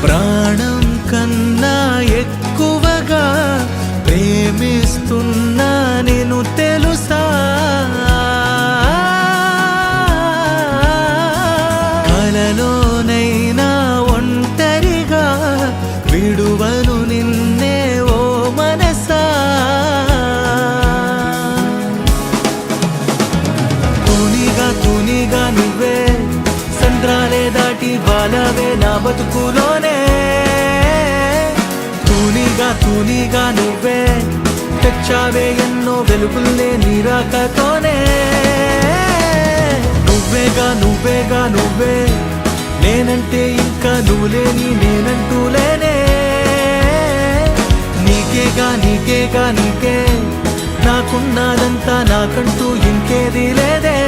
ప్రాణం కన్నా ఎక్కువగా ప్రేమిస్తున్నా నేను తెలుసా. కలలోనైనా ఒంటరిగా విడువను నిన్నే ఓ మనసా. తూనిగా నువ్వే సంద్రాలే దాటి వాలవే నా బతుకులోనే. తూనిగా నువ్వే తెచ్చావే ఎన్నో వెలుగుల్నే నీరాకతోనే. నువ్వే నేనంటే ఇంకా నువ్వు లేని నేనంటూ లేనే. నీకే నాకున్నదంతా నాకంటూ ఇంకేది లేదే.